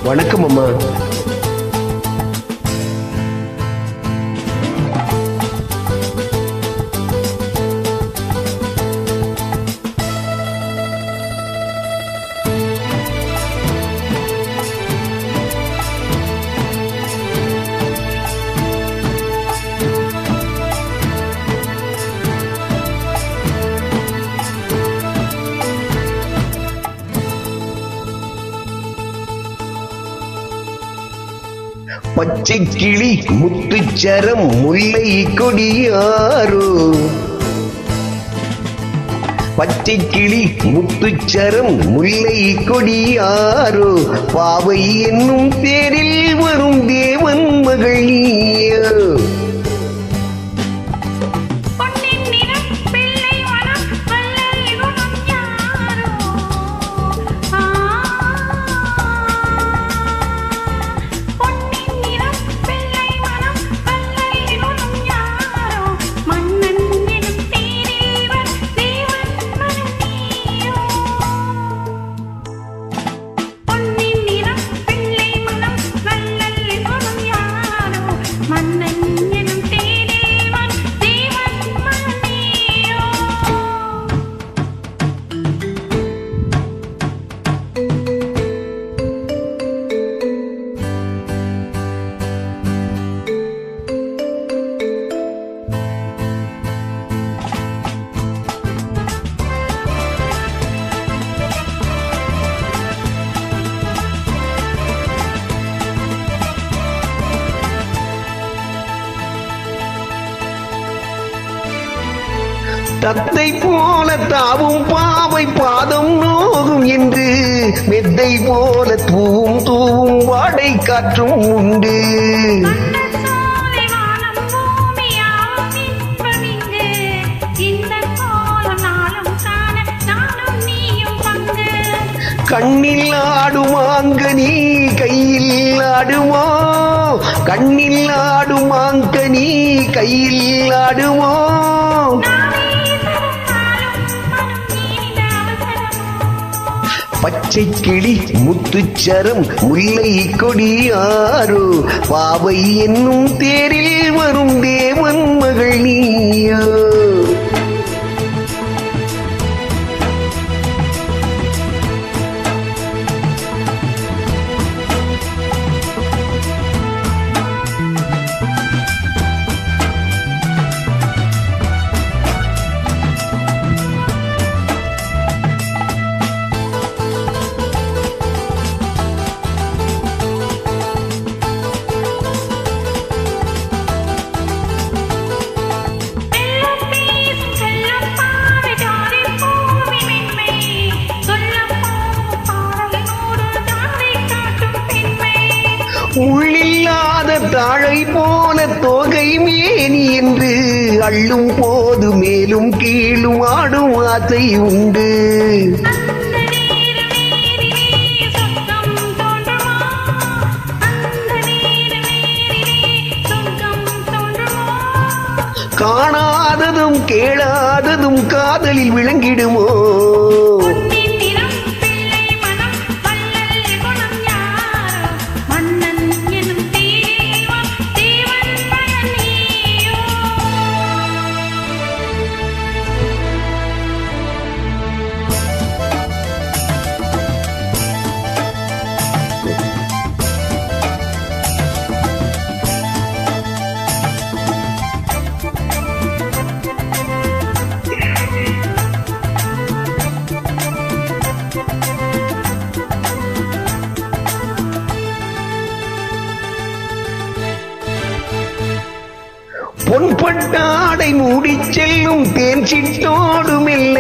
வணக்கம் அம்மா. பச்சை கிளி முத்துச்சரம் முல்லை கொடியாரோ, பச்சை கிளி முத்துச்சரம் முல்லை கொடியாரோ, பாவை என்னும் பேரில் வரும் தேவன் மகள் நீயோ. தத்தை போல தாவும் பாவை பாதம் நோகும் என்று, மெத்தை போல தூவும் தூவும் வாடை காற்றும் உண்டு. கண்ணில் ஆடுமாங்க நீ கையில் ஆடுமோ, கண்ணில் ஆடுமாங்க நீ கையில் ஆடுமோ. பச்சை கிளி முத்துச்சரம் முல்லை கொடியாரோ, பாவை என்னும் தேரில் வரும் தேவன் மகள் நீயோ. உள்ளில்லாத தாழை போல தோகை மேனி என்று, அள்ளும் போது மேலும் கீழும் ஆடும் ஆசை உண்டு. காணாததும் கேளாததும் காதலில் விளங்கிடுமோ. பொன்பட்டாடை மூடி செல்லும் தேன் சிட்டோடு மெல்ல,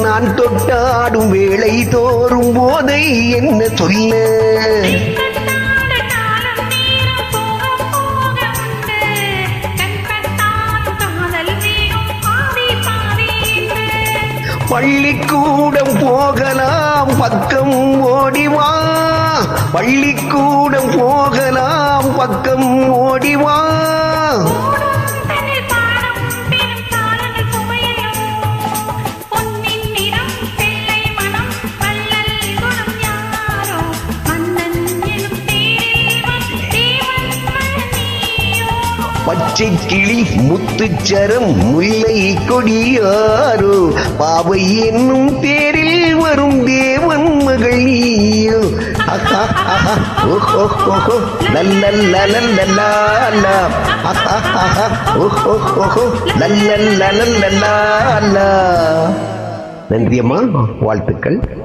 நான் தொட்டாடும் வேளை தோறும் போதை என்ன சொல்ல. பள்ளிக்கூடம் போகலாம் பக்கம் ஓடிவா, பள்ளிக்கூடம் போகலாம் பக்கம் ஓடிவா. பச்சை கிளி முத்துச்சரம் முல்லை கொடியாரோ பாவை என்னும் தேரில் வரும் தேவன் மகள் நீயோ ஆஹா ஆஹா ஓஹோ ஓஹோ லல்லல்லலல்லலா ஆஹா ஆஹா ஓஹோ ஓஹோ லல்லல்லலல்லலா. நன்றி அம்மா, வாழ்த்துக்கள்.